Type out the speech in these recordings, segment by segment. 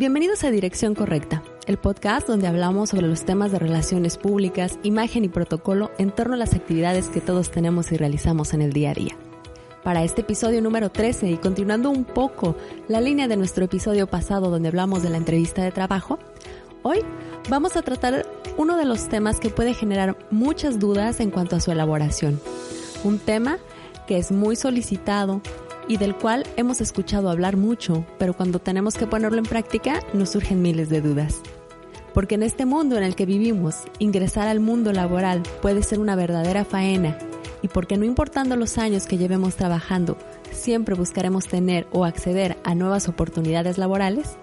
Bienvenidos a Dirección Correcta, el podcast donde hablamos sobre los temas de relaciones públicas, imagen y protocolo en torno a las actividades que todos tenemos y realizamos en el día a día. Para este episodio número 13 y continuando un poco la línea de nuestro episodio pasado donde hablamos de la entrevista de trabajo, hoy vamos a tratar uno de los temas que puede generar muchas dudas en cuanto a su elaboración. Un tema que es muy solicitado y del cual hemos escuchado hablar mucho, pero cuando tenemos que ponerlo en práctica nos surgen miles de dudas. Porque en este mundo en el que vivimos, ingresar al mundo laboral puede ser una verdadera faena, y porque no importando los años que llevemos trabajando, siempre buscaremos tener o acceder a nuevas oportunidades laborales,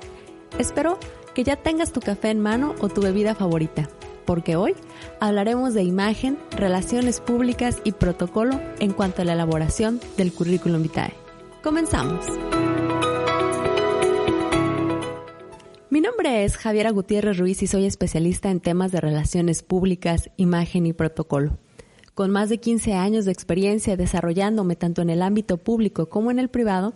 espero que ya tengas tu café en mano o tu bebida favorita, porque hoy hablaremos de imagen, relaciones públicas y protocolo en cuanto a la elaboración del currículum vitae. Comenzamos. Mi nombre es Javiera Gutiérrez Ruiz y soy especialista en temas de relaciones públicas, imagen y protocolo. Con más de 15 años de experiencia desarrollándome tanto en el ámbito público como en el privado,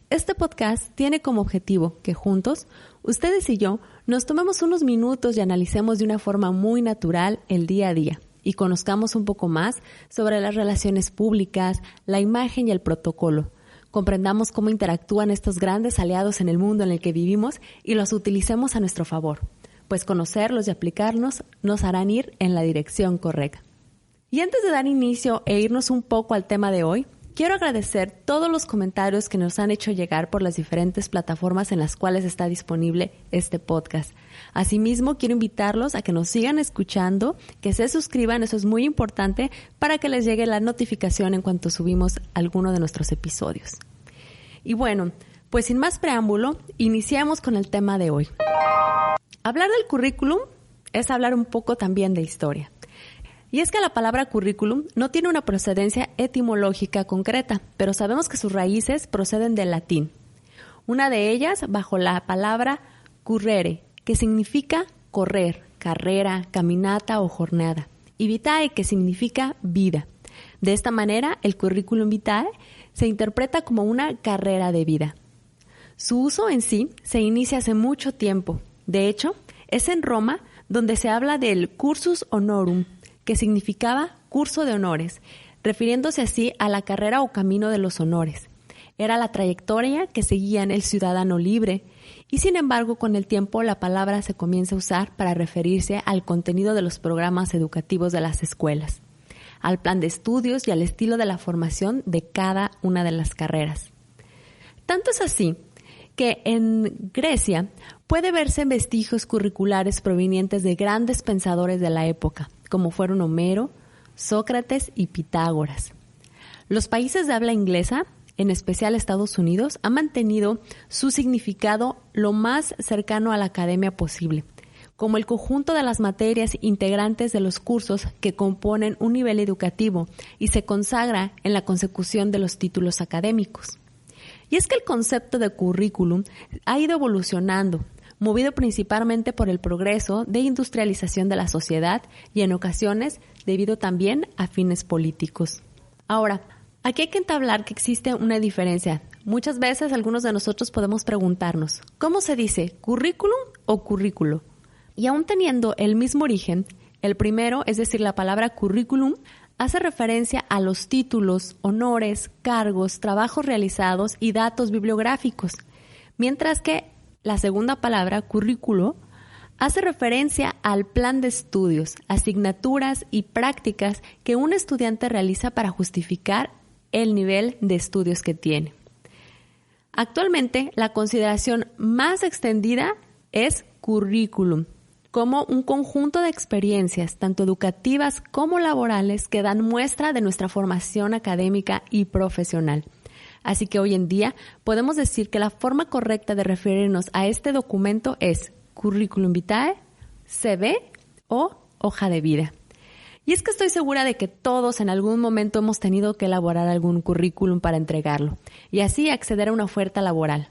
este podcast tiene como objetivo que juntos, ustedes y yo, nos tomemos unos minutos y analicemos de una forma muy natural el día a día y conozcamos un poco más sobre las relaciones públicas, la imagen y el protocolo. Comprendamos cómo interactúan estos grandes aliados en el mundo en el que vivimos y los utilicemos a nuestro favor, pues conocerlos y aplicarlos nos harán ir en la dirección correcta. Y antes de dar inicio e irnos un poco al tema de hoy, quiero agradecer todos los comentarios que nos han hecho llegar por las diferentes plataformas en las cuales está disponible este podcast. Asimismo, quiero invitarlos a que nos sigan escuchando, que se suscriban, eso es muy importante, para que les llegue la notificación en cuanto subimos alguno de nuestros episodios. Y bueno, pues sin más preámbulo, iniciamos con el tema de hoy. Hablar del currículum es hablar un poco también de historia. Y es que la palabra currículum no tiene una procedencia etimológica concreta, pero sabemos que sus raíces proceden del latín. Una de ellas bajo la palabra currere, que significa correr, carrera, caminata o jornada, y vitae, que significa vida. De esta manera, el currículum vitae se interpreta como una carrera de vida. Su uso en sí se inicia hace mucho tiempo. De hecho, es en Roma donde se habla del cursus honorum, que significaba curso de honores, refiriéndose así a la carrera o camino de los honores. Era la trayectoria que seguían el ciudadano libre y sin embargo con el tiempo la palabra se comienza a usar para referirse al contenido de los programas educativos de las escuelas, al plan de estudios y al estilo de la formación de cada una de las carreras. Tanto es así que en Grecia puede verse vestigios curriculares provenientes de grandes pensadores de la época, como fueron Homero, Sócrates y Pitágoras. Los países de habla inglesa, en especial Estados Unidos, han mantenido su significado lo más cercano a la academia posible, como el conjunto de las materias integrantes de los cursos que componen un nivel educativo y se consagra en la consecución de los títulos académicos. Y es que el concepto de currículum ha ido evolucionando, movido principalmente por el progreso de industrialización de la sociedad y en ocasiones debido también a fines políticos. Ahora, aquí hay que entablar que existe una diferencia. Muchas veces algunos de nosotros podemos preguntarnos, ¿cómo se dice currículum o currículo? Y aún teniendo el mismo origen, el primero, es decir, la palabra currículum, hace referencia a los títulos, honores, cargos, trabajos realizados y datos bibliográficos, mientras que la segunda palabra, currículo, hace referencia al plan de estudios, asignaturas y prácticas que un estudiante realiza para justificar el nivel de estudios que tiene. Actualmente, la consideración más extendida es currículum, como un conjunto de experiencias, tanto educativas como laborales, que dan muestra de nuestra formación académica y profesional. Así que hoy en día podemos decir que la forma correcta de referirnos a este documento es currículum vitae, CV o hoja de vida. Y es que estoy segura de que todos en algún momento hemos tenido que elaborar algún currículum para entregarlo y así acceder a una oferta laboral.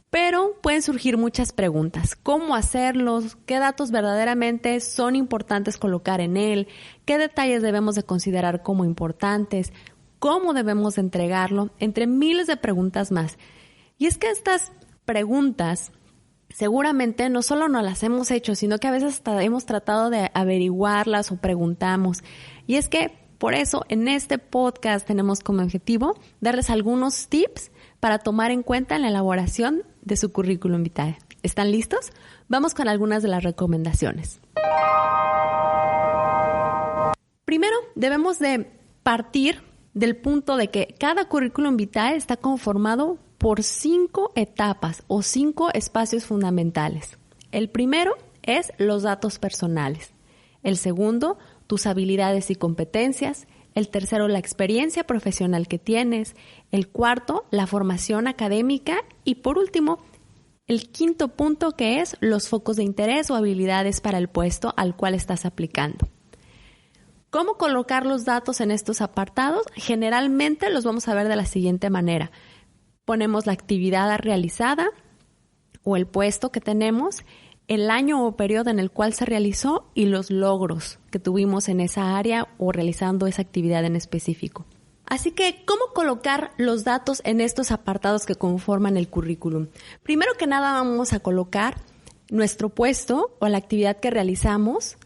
Pero pueden surgir muchas preguntas. ¿Cómo hacerlo? ¿Qué datos verdaderamente son importantes colocar en él? ¿Qué detalles debemos de considerar como importantes? ¿Cómo debemos de entregarlo? Entre miles de preguntas más. Y es que estas preguntas seguramente no solo nos las hemos hecho, sino que a veces hasta hemos tratado de averiguarlas o preguntamos. Y es que por eso en este podcast tenemos como objetivo darles algunos tips para tomar en cuenta en la elaboración de su currículum vitae. ¿Están listos? Vamos con algunas de las recomendaciones. Primero, debemos de partir del punto de que cada currículum vitae está conformado por 5 etapas o 5 espacios fundamentales. El primero es los datos personales. El segundo, tus habilidades y competencias. El tercero, la experiencia profesional que tienes. El cuarto, la formación académica. Y por último, el quinto punto, que es los focos de interés o habilidades para el puesto al cual estás aplicando. ¿Cómo colocar los datos en estos apartados? Generalmente los vamos a ver de la siguiente manera. Ponemos la actividad realizada o el puesto que tenemos, el año o periodo en el cual se realizó y los logros que tuvimos en esa área o realizando esa actividad en específico. Así que, ¿cómo colocar los datos en estos apartados que conforman el currículum? Primero que nada vamos a colocar nuestro puesto o la actividad que realizamos,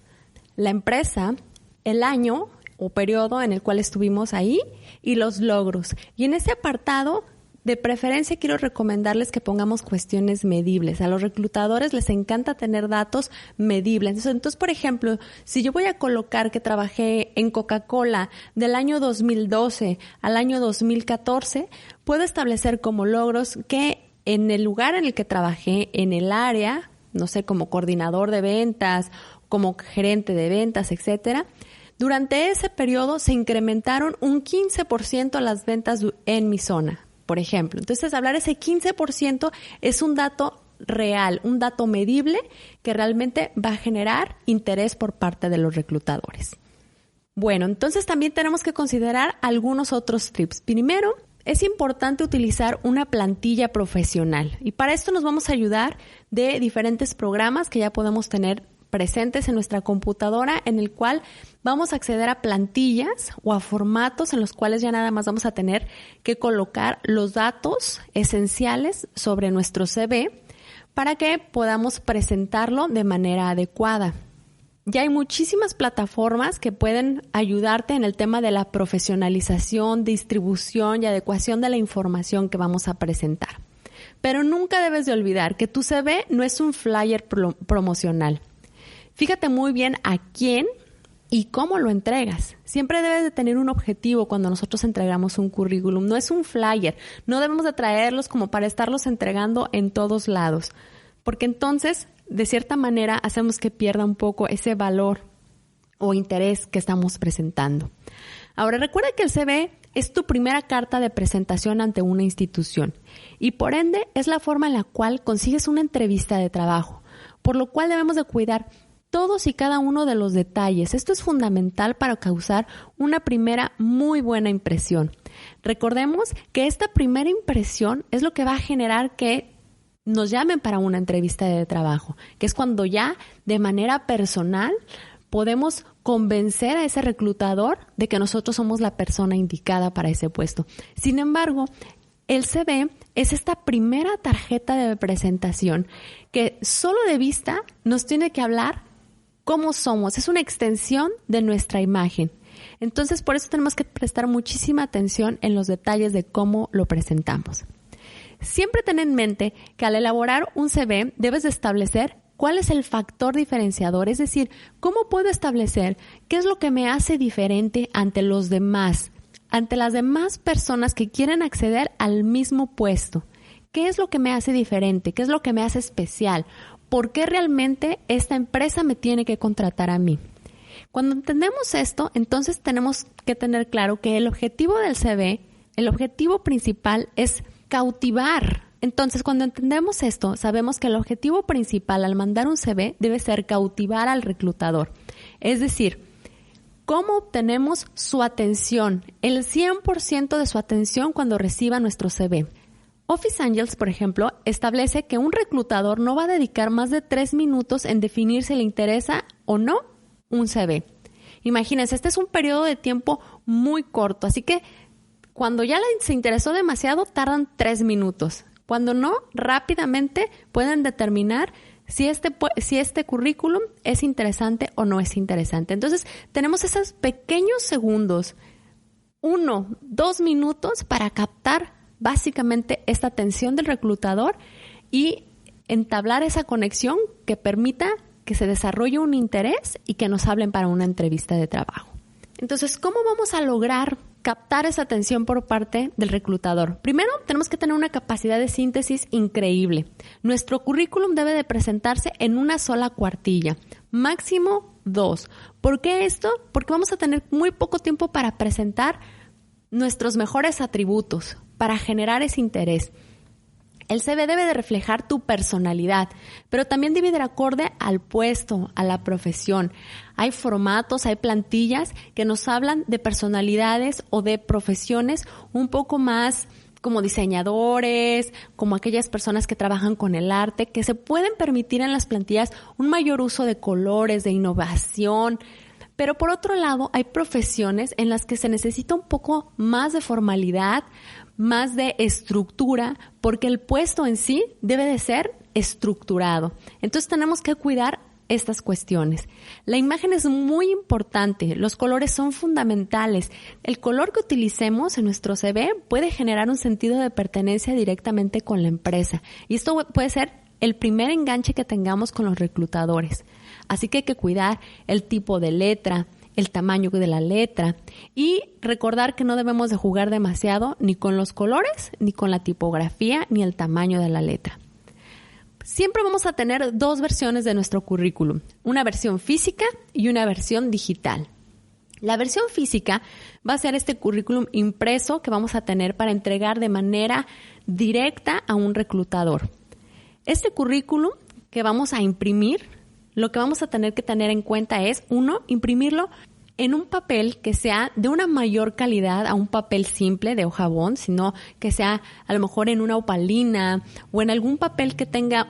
la empresa, el año o periodo en el cual estuvimos ahí y los logros. Y en ese apartado, de preferencia, quiero recomendarles que pongamos cuestiones medibles. A los reclutadores les encanta tener datos medibles. Entonces, por ejemplo, si yo voy a colocar que trabajé en Coca-Cola del año 2012 al año 2014, puedo establecer como logros que en el lugar en el que trabajé, en el área, no sé, como coordinador de ventas, como gerente de ventas, etcétera, durante ese periodo se incrementaron un 15% las ventas en mi zona, por ejemplo. Entonces, hablar ese 15% es un dato real, un dato medible que realmente va a generar interés por parte de los reclutadores. Bueno, entonces también tenemos que considerar algunos otros tips. Primero, es importante utilizar una plantilla profesional y para esto nos vamos a ayudar de diferentes programas que ya podemos tener presentes en nuestra computadora, en el cual vamos a acceder a plantillas o a formatos en los cuales ya nada más vamos a tener que colocar los datos esenciales sobre nuestro CV para que podamos presentarlo de manera adecuada. Ya hay muchísimas plataformas que pueden ayudarte en el tema de la profesionalización, distribución y adecuación de la información que vamos a presentar. Pero nunca debes de olvidar que tu CV no es un flyer promocional. Fíjate muy bien a quién y cómo lo entregas. Siempre debes de tener un objetivo cuando nosotros entregamos un currículum. No es un flyer. No debemos de traerlos como para estarlos entregando en todos lados. Porque entonces, de cierta manera, hacemos que pierda un poco ese valor o interés que estamos presentando. Ahora, recuerda que el CV es tu primera carta de presentación ante una institución y por ende es la forma en la cual consigues una entrevista de trabajo, por lo cual debemos de cuidar todos y cada uno de los detalles. Esto es fundamental para causar una primera muy buena impresión. Recordemos que esta primera impresión es lo que va a generar que nos llamen para una entrevista de trabajo, que es cuando ya de manera personal podemos convencer a ese reclutador de que nosotros somos la persona indicada para ese puesto. Sin embargo, el CV es esta primera tarjeta de presentación que solo de vista nos tiene que hablar cómo somos. Es una extensión de nuestra imagen. Entonces, por eso tenemos que prestar muchísima atención en los detalles de cómo lo presentamos. Siempre ten en mente que al elaborar un CV debes de establecer cuál es el factor diferenciador, es decir, cómo puedo establecer qué es lo que me hace diferente ante los demás, ante las demás personas que quieren acceder al mismo puesto. ¿Qué es lo que me hace diferente? ¿Qué es lo que me hace especial? ¿Por qué realmente esta empresa me tiene que contratar a mí? Cuando entendemos esto, entonces tenemos que tener claro que el objetivo del CV, el objetivo principal es cautivar. Entonces, cuando entendemos esto, sabemos que el objetivo principal al mandar un CV debe ser cautivar al reclutador. Es decir, ¿cómo obtenemos su atención? El 100% de su atención cuando reciba nuestro CV. Office Angels, por ejemplo, establece que un reclutador no va a dedicar más de 3 minutos en definir si le interesa o no un CV. Imagínense, este es un periodo de tiempo muy corto, así que cuando ya se interesó demasiado, tardan 3 minutos. Cuando no, rápidamente pueden determinar si este currículum es interesante o no es interesante. Entonces, tenemos esos pequeños segundos, 1, 2 minutos para captar básicamente esta atención del reclutador y entablar esa conexión que permita que se desarrolle un interés y que nos hablen para una entrevista de trabajo. Entonces, ¿cómo vamos a lograr captar esa atención por parte del reclutador? Primero, tenemos que tener una capacidad de síntesis increíble. Nuestro currículum debe de presentarse en una sola cuartilla, máximo 2. ¿Por qué esto? Porque vamos a tener muy poco tiempo para presentar nuestros mejores atributos, para generar ese interés. El CV debe de reflejar tu personalidad, pero también debe ir acorde al puesto, a la profesión. Hay formatos, hay plantillas que nos hablan de personalidades o de profesiones un poco más como diseñadores, como aquellas personas que trabajan con el arte, que se pueden permitir en las plantillas un mayor uso de colores, de innovación. Pero por otro lado, hay profesiones en las que se necesita un poco más de formalidad, más de estructura, porque el puesto en sí debe de ser estructurado. Entonces tenemos que cuidar estas cuestiones. La imagen es muy importante, los colores son fundamentales. El color que utilicemos en nuestro CV puede generar un sentido de pertenencia directamente con la empresa. Y esto puede ser el primer enganche que tengamos con los reclutadores. Así que hay que cuidar el tipo de letra, el tamaño de la letra y recordar que no debemos de jugar demasiado ni con los colores, ni con la tipografía, ni el tamaño de la letra. Siempre vamos a tener 2 versiones de nuestro currículum, una versión física y una versión digital. La versión física va a ser este currículum impreso que vamos a tener para entregar de manera directa a un reclutador. Este currículum que vamos a imprimir, lo que vamos a tener que tener en cuenta es, 1, imprimirlo en un papel que sea de una mayor calidad a un papel simple de hoja bond, sino que sea a lo mejor en una opalina o en algún papel que tenga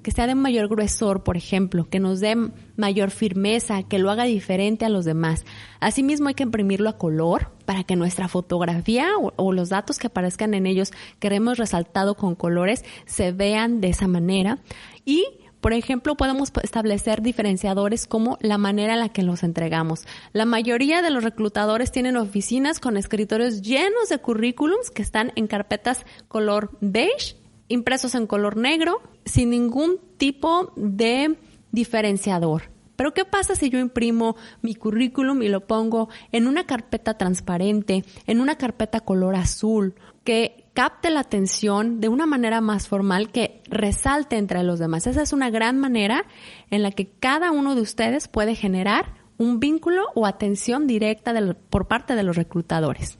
que sea de mayor gruesor, por ejemplo, que nos dé mayor firmeza, que lo haga diferente a los demás. Asimismo, hay que imprimirlo a color para que nuestra fotografía o los datos que aparezcan en ellos que hemos resaltado con colores se vean de esa manera. Y por ejemplo, podemos establecer diferenciadores como la manera en la que los entregamos. La mayoría de los reclutadores tienen oficinas con escritorios llenos de currículums que están en carpetas color beige, impresos en color negro, sin ningún tipo de diferenciador. Pero ¿qué pasa si yo imprimo mi currículum y lo pongo en una carpeta transparente, en una carpeta color azul, que capte la atención de una manera más formal, que resalte entre los demás? Esa es una gran manera en la que cada uno de ustedes puede generar un vínculo o atención directa por parte de los reclutadores.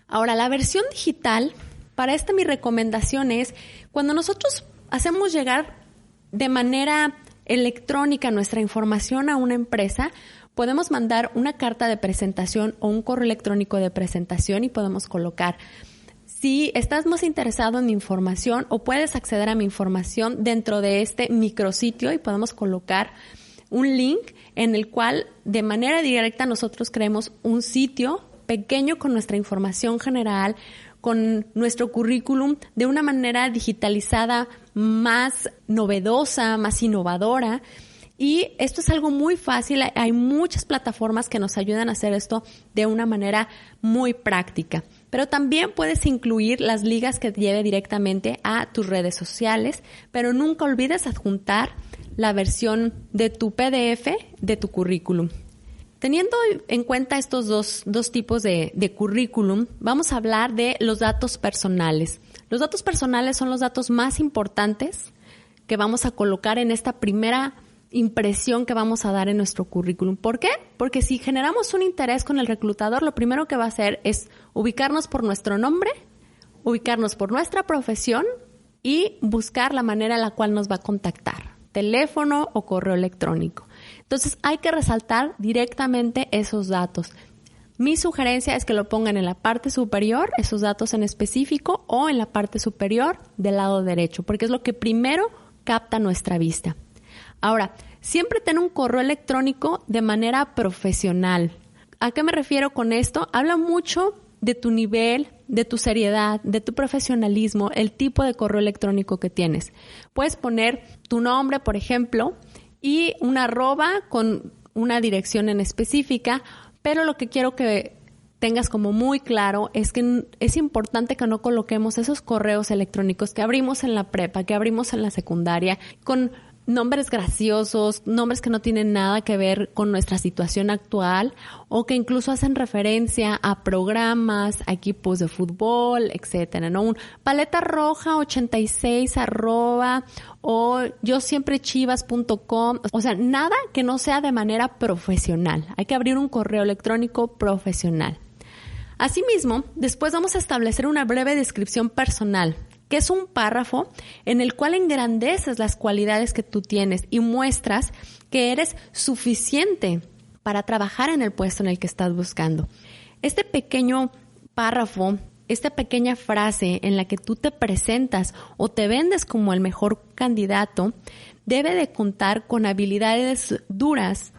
Ahora, la versión digital, para mi recomendación es cuando nosotros hacemos llegar de manera electrónica nuestra información a una empresa, podemos mandar una carta de presentación o un correo electrónico de presentación y podemos colocar: si estás más interesado en mi información o puedes acceder a mi información dentro de este micrositio, y podemos colocar un link en el cual de manera directa nosotros creemos un sitio pequeño con nuestra información general, con nuestro currículum de una manera digitalizada más novedosa, más innovadora. Y esto es algo muy fácil. Hay muchas plataformas que nos ayudan a hacer esto de una manera muy práctica. Pero también puedes incluir las ligas que te lleve directamente a tus redes sociales, pero nunca olvides adjuntar la versión de tu PDF de tu currículum. Teniendo en cuenta estos dos tipos de currículum, vamos a hablar de los datos personales. Los datos personales son los datos más importantes que vamos a colocar en esta primera impresión que vamos a dar en nuestro currículum. ¿Por qué? Porque si generamos un interés con el reclutador, lo primero que va a hacer es ubicarnos por nuestro nombre, ubicarnos por nuestra profesión y buscar la manera en la cual nos va a contactar, teléfono o correo electrónico. Entonces hay que resaltar directamente esos datos. Mi sugerencia es que lo pongan en la parte superior, esos datos en específico, o en la parte superior del lado derecho, porque es lo que primero capta nuestra vista. Ahora, siempre ten un correo electrónico de manera profesional. ¿A qué me refiero con esto? Habla mucho de tu nivel de tu seriedad, de tu profesionalismo, el tipo de correo electrónico que tienes. Puedes poner tu nombre, por ejemplo, y una arroba con una dirección en específica, pero lo que quiero que tengas como muy claro es que es importante que no coloquemos esos correos electrónicos que abrimos en la prepa, que abrimos en la secundaria, con nombres graciosos, nombres que no tienen nada que ver con nuestra situación actual o que incluso hacen referencia a programas, a equipos de fútbol, etcétera, ¿no? Un paleta roja 86 arroba o yo siempre chivas.com, o sea, nada que no sea de manera profesional. Hay que abrir un correo electrónico profesional. Asimismo, después vamos a establecer una breve descripción personal, que es un párrafo en el cual engrandeces las cualidades que tú tienes y muestras que eres suficiente para trabajar en el puesto en el que estás buscando. Este pequeño párrafo, esta pequeña frase en la que tú te presentas o te vendes como el mejor candidato, debe de contar con habilidades duras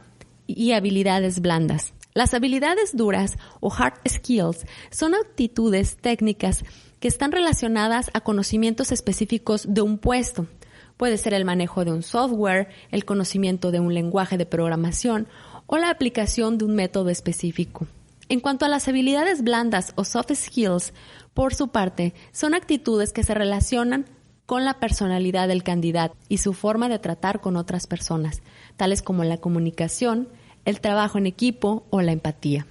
y habilidades blandas. Las habilidades duras o hard skills son actitudes técnicas que están relacionadas a conocimientos específicos de un puesto. Puede ser el manejo de un software, el conocimiento de un lenguaje de programación o la aplicación de un método específico. En cuanto a las habilidades blandas o soft skills, por su parte, son actitudes que se relacionan con la personalidad del candidato y su forma de tratar con otras personas, tales como la comunicación, el trabajo en equipo o la empatía.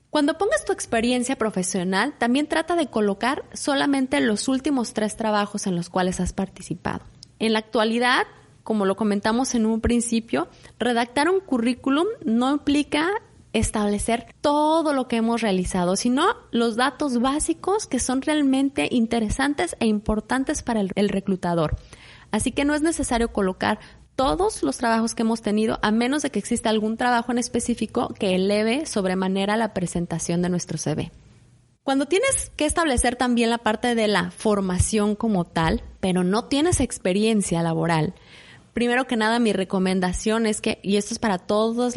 Cuando pongas tu experiencia profesional, también trata de colocar solamente los últimos 3 trabajos en los cuales has participado. En la actualidad, como lo comentamos en un principio, redactar un currículum no implica establecer todo lo que hemos realizado, sino los datos básicos que son realmente interesantes e importantes para el reclutador. Así que no es necesario colocar todos los trabajos que hemos tenido, a menos de que exista algún trabajo en específico que eleve sobremanera la presentación de nuestro CV. Cuando tienes que establecer también la parte de la formación como tal, pero no tienes experiencia laboral, primero que nada mi recomendación es que, y esto es para todos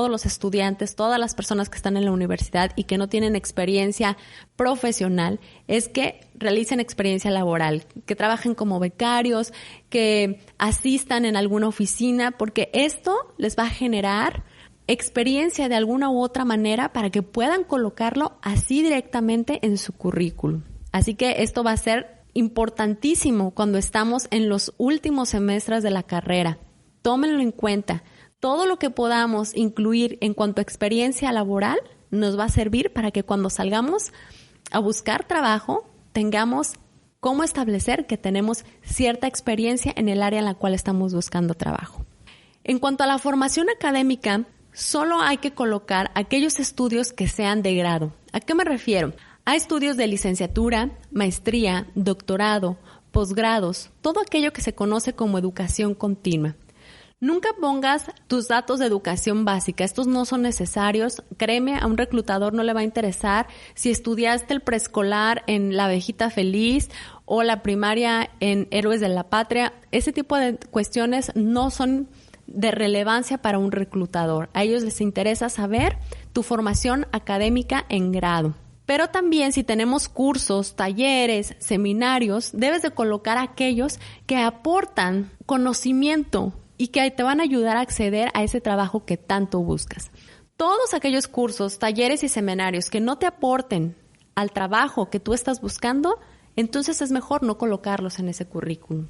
los estudiantes, todas las personas que están en la universidad y que no tienen experiencia profesional, es que realicen experiencia laboral, que trabajen como becarios, que asistan en alguna oficina, porque esto les va a generar experiencia de alguna u otra manera para que puedan colocarlo así directamente en su currículum. Así que esto va a ser importantísimo cuando estamos en los últimos semestres de la carrera. Tómenlo en cuenta. Todo lo que podamos incluir en cuanto a experiencia laboral nos va a servir para que cuando salgamos a buscar trabajo tengamos cómo establecer que tenemos cierta experiencia en el área en la cual estamos buscando trabajo. En cuanto a la formación académica, solo hay que colocar aquellos estudios que sean de grado. ¿A qué me refiero? A estudios de licenciatura, maestría, doctorado, posgrados, todo aquello que se conoce como educación continua. Nunca pongas tus datos de educación básica, estos no son necesarios. Créeme, a un reclutador no le va a interesar si estudiaste el preescolar en La Abejita Feliz o la primaria en Héroes de la Patria. Ese tipo de cuestiones no son de relevancia para un reclutador. A ellos les interesa saber tu formación académica en grado. Pero también si tenemos cursos, talleres, seminarios, debes de colocar aquellos que aportan conocimiento y que te van a ayudar a acceder a ese trabajo que tanto buscas. Todos aquellos cursos, talleres y seminarios que no te aporten al trabajo que tú estás buscando, entonces es mejor no colocarlos en ese currículum.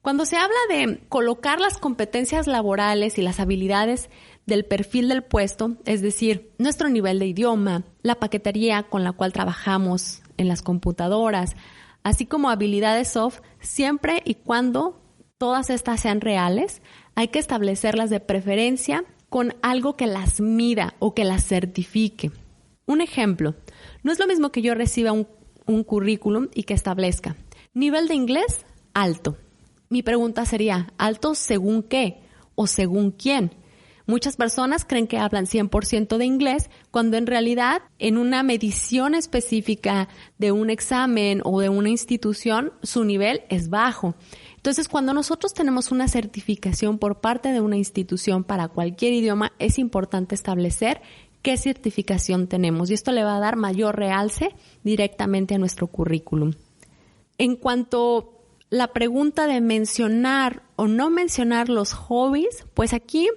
Cuando se habla de colocar las competencias laborales y las habilidades del perfil del puesto, es decir, nuestro nivel de idioma, la paquetería con la cual trabajamos en las computadoras, así como habilidades soft, siempre y cuando todas estas sean reales, hay que establecerlas de preferencia con algo que las mida o que las certifique. Un ejemplo, no es lo mismo que yo reciba un currículum y que establezca nivel de inglés alto. Mi pregunta sería, ¿alto según qué o según quién? Muchas personas creen que hablan 100% de inglés cuando en realidad en una medición específica de un examen o de una institución su nivel es bajo. Entonces, cuando nosotros tenemos una certificación por parte de una institución para cualquier idioma, es importante establecer qué certificación tenemos y esto le va a dar mayor realce directamente a nuestro currículum. En cuanto a la pregunta de mencionar o no mencionar los hobbies, pues aquí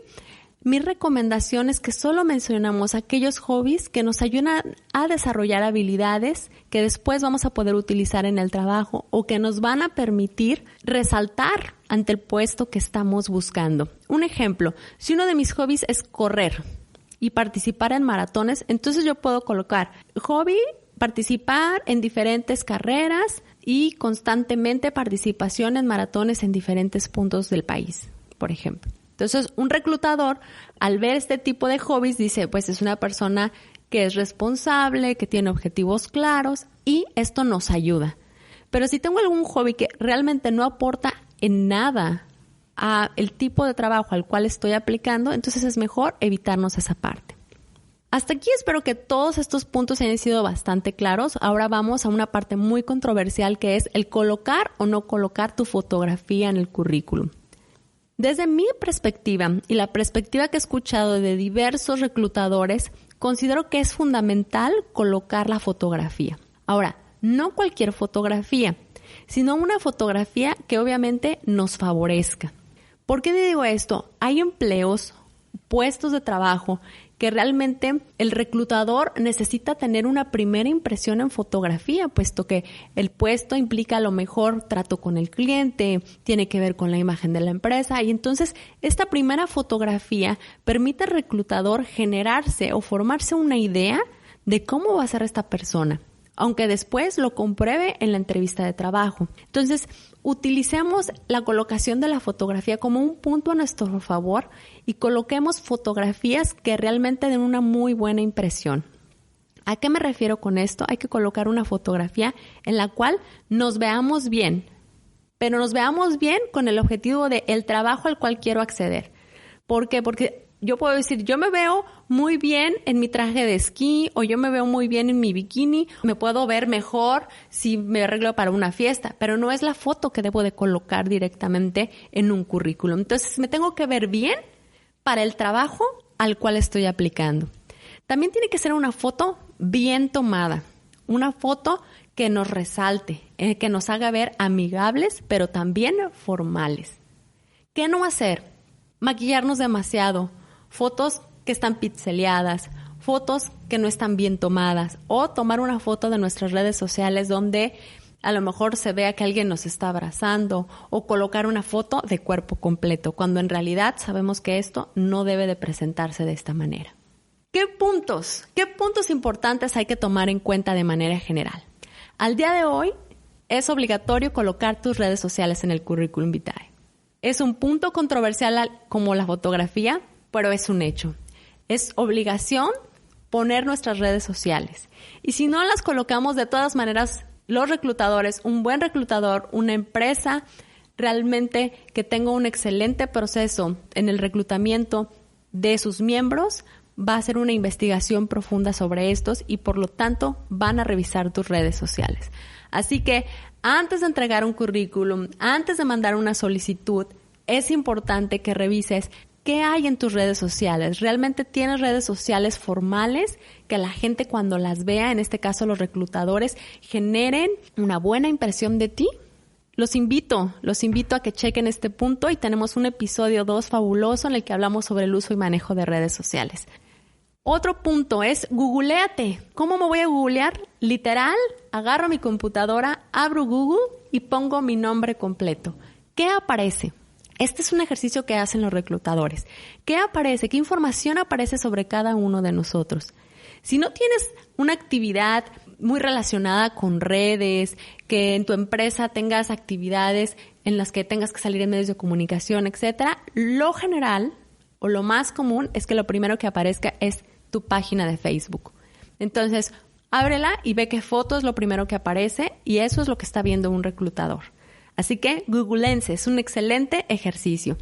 mi recomendación es que solo mencionamos aquellos hobbies que nos ayudan a desarrollar habilidades que después vamos a poder utilizar en el trabajo o que nos van a permitir resaltar ante el puesto que estamos buscando. Un ejemplo, si uno de mis hobbies es correr y participar en maratones, entonces yo puedo colocar hobby, participar en diferentes carreras y constantemente participación en maratones en diferentes puntos del país, por ejemplo. Entonces, un reclutador, al ver este tipo de hobbies, dice, pues es una persona que es responsable, que tiene objetivos claros y esto nos ayuda. Pero si tengo algún hobby que realmente no aporta en nada a el tipo de trabajo al cual estoy aplicando, entonces es mejor evitarnos esa parte. Hasta aquí espero que todos estos puntos hayan sido bastante claros. Ahora vamos a una parte muy controversial que es el colocar o no colocar tu fotografía en el currículum. Desde mi perspectiva y la perspectiva que he escuchado de diversos reclutadores, considero que es fundamental colocar la fotografía. Ahora, no cualquier fotografía, sino una fotografía que obviamente nos favorezca. ¿Por qué digo esto? Hay empleos, puestos de trabajo que realmente el reclutador necesita tener una primera impresión en fotografía, puesto que el puesto implica a lo mejor trato con el cliente, tiene que ver con la imagen de la empresa y entonces esta primera fotografía permite al reclutador generarse o formarse una idea de cómo va a ser esta persona, aunque después lo compruebe en la entrevista de trabajo. Entonces, utilicemos la colocación de la fotografía como un punto a nuestro favor y coloquemos fotografías que realmente den una muy buena impresión. ¿A qué me refiero con esto? Hay que colocar una fotografía en la cual nos veamos bien, pero nos veamos bien con el objetivo de el trabajo al cual quiero acceder. ¿Por qué? Porque yo puedo decir, yo me veo muy bien en mi traje de esquí o yo me veo muy bien en mi bikini. Me puedo ver mejor si me arreglo para una fiesta, pero no es la foto que debo de colocar directamente en un currículum. Entonces, me tengo que ver bien para el trabajo al cual estoy aplicando. También tiene que ser una foto bien tomada, una foto que nos resalte, que nos haga ver amigables, pero también formales. ¿Qué no hacer? Maquillarnos demasiado, fotos que están pixeleadas, fotos que no están bien tomadas o tomar una foto de nuestras redes sociales donde a lo mejor se vea que alguien nos está abrazando o colocar una foto de cuerpo completo, cuando en realidad sabemos que esto no debe de presentarse de esta manera. ¿Qué puntos importantes hay que tomar en cuenta de manera general? Al día de hoy es obligatorio colocar tus redes sociales en el currículum vitae. Es un punto controversial como la fotografía, pero es un hecho. Es obligación poner nuestras redes sociales. Y si no las colocamos, de todas maneras, los reclutadores, un buen reclutador, una empresa realmente que tenga un excelente proceso en el reclutamiento de sus miembros, va a hacer una investigación profunda sobre estos y por lo tanto van a revisar tus redes sociales. Así que antes de entregar un currículum, antes de mandar una solicitud, es importante que revises qué hay en tus redes sociales. ¿Realmente tienes redes sociales formales que la gente cuando las vea, en este caso los reclutadores, generen una buena impresión de ti? Los invito a que chequen este punto y tenemos un episodio 2 fabuloso en el que hablamos sobre el uso y manejo de redes sociales. Otro punto es googleate. ¿Cómo me voy a googlear? Literal, agarro mi computadora, abro Google y pongo mi nombre completo. ¿Qué aparece? Este es un ejercicio que hacen los reclutadores. ¿Qué aparece? ¿Qué información aparece sobre cada uno de nosotros? Si no tienes una actividad muy relacionada con redes, que en tu empresa tengas actividades en las que tengas que salir en medios de comunicación, etcétera, lo general o lo más común es que lo primero que aparezca es tu página de Facebook. Entonces, ábrela y ve qué foto es lo primero que aparece y eso es lo que está viendo un reclutador. Así que googleense, es un excelente ejercicio.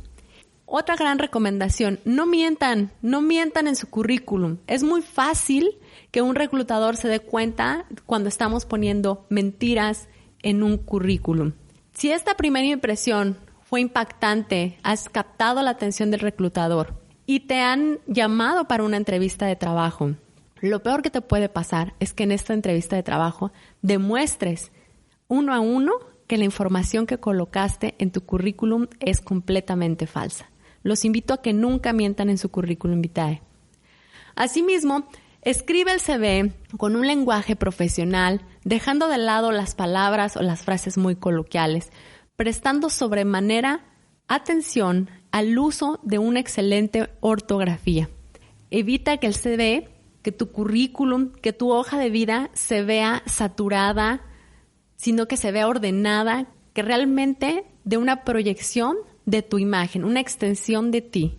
Otra gran recomendación, no mientan en su currículum. Es muy fácil que un reclutador se dé cuenta cuando estamos poniendo mentiras en un currículum. Si esta primera impresión fue impactante, has captado la atención del reclutador y te han llamado para una entrevista de trabajo. Lo peor que te puede pasar es que en esta entrevista de trabajo demuestres 1 a 1 que la información que colocaste en tu currículum es completamente falsa. Los invito a que nunca mientan en su currículum vitae. Asimismo, escribe el CV con un lenguaje profesional, dejando de lado las palabras o las frases muy coloquiales, prestando sobremanera atención al uso de una excelente ortografía. Evita que el CV, que tu currículum, que tu hoja de vida se vea saturada, sino que se vea ordenada, que realmente dé una proyección de tu imagen, una extensión de ti.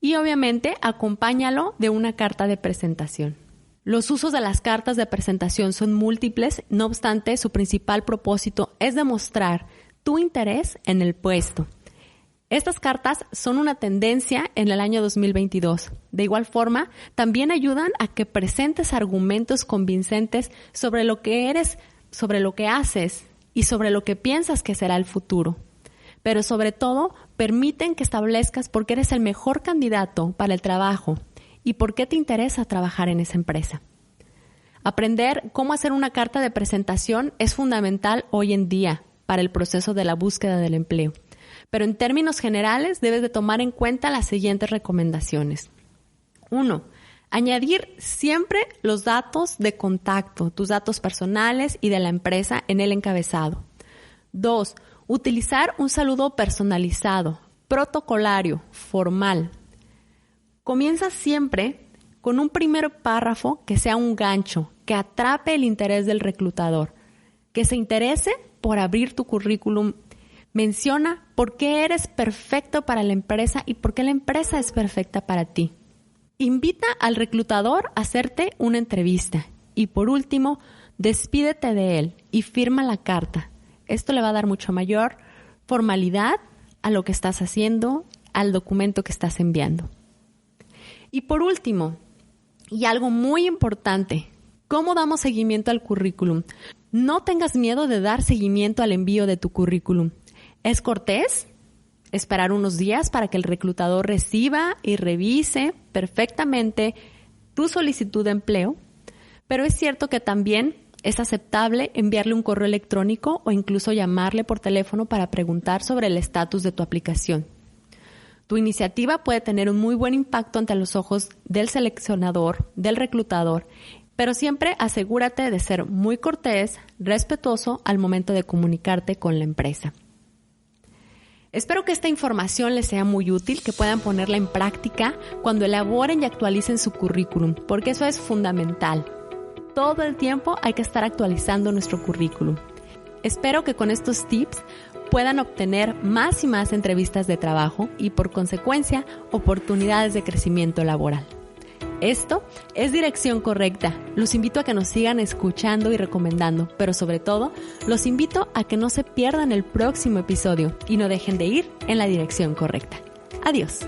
Y obviamente acompáñalo de una carta de presentación. Los usos de las cartas de presentación son múltiples, no obstante, su principal propósito es demostrar tu interés en el puesto. Estas cartas son una tendencia en el año 2022. De igual forma, también ayudan a que presentes argumentos convincentes sobre lo que eres, sobre lo que haces y sobre lo que piensas que será el futuro. Pero sobre todo, permiten que establezcas por qué eres el mejor candidato para el trabajo y por qué te interesa trabajar en esa empresa. Aprender cómo hacer una carta de presentación es fundamental hoy en día para el proceso de la búsqueda del empleo. Pero en términos generales debes de tomar en cuenta las siguientes recomendaciones. 1. Añadir siempre los datos de contacto, tus datos personales y de la empresa en el encabezado. 2. Utilizar un saludo personalizado, protocolario, formal. Comienza siempre con un primer párrafo que sea un gancho, que atrape el interés del reclutador, que se interese por abrir tu currículum. Menciona por qué eres perfecto para la empresa y por qué la empresa es perfecta para ti. Invita al reclutador a hacerte una entrevista. Y por último, despídete de él y firma la carta. Esto le va a dar mucho mayor formalidad a lo que estás haciendo, al documento que estás enviando. Y por último, y algo muy importante, ¿cómo damos seguimiento al currículum? No tengas miedo de dar seguimiento al envío de tu currículum. ¿Es cortés esperar unos días para que el reclutador reciba y revise perfectamente tu solicitud de empleo? Pero es cierto que también es aceptable enviarle un correo electrónico o incluso llamarle por teléfono para preguntar sobre el estatus de tu aplicación. Tu iniciativa puede tener un muy buen impacto ante los ojos del seleccionador, del reclutador, pero siempre asegúrate de ser muy cortés, respetuoso al momento de comunicarte con la empresa. Espero que esta información les sea muy útil, que puedan ponerla en práctica cuando elaboren y actualicen su currículum, porque eso es fundamental. Todo el tiempo hay que estar actualizando nuestro currículum. Espero que con estos tips puedan obtener más y más entrevistas de trabajo y, por consecuencia, oportunidades de crecimiento laboral. Esto es Dirección Correcta. Los invito a que nos sigan escuchando y recomendando, pero sobre todo, los invito a que no se pierdan el próximo episodio y no dejen de ir en la dirección correcta. Adiós.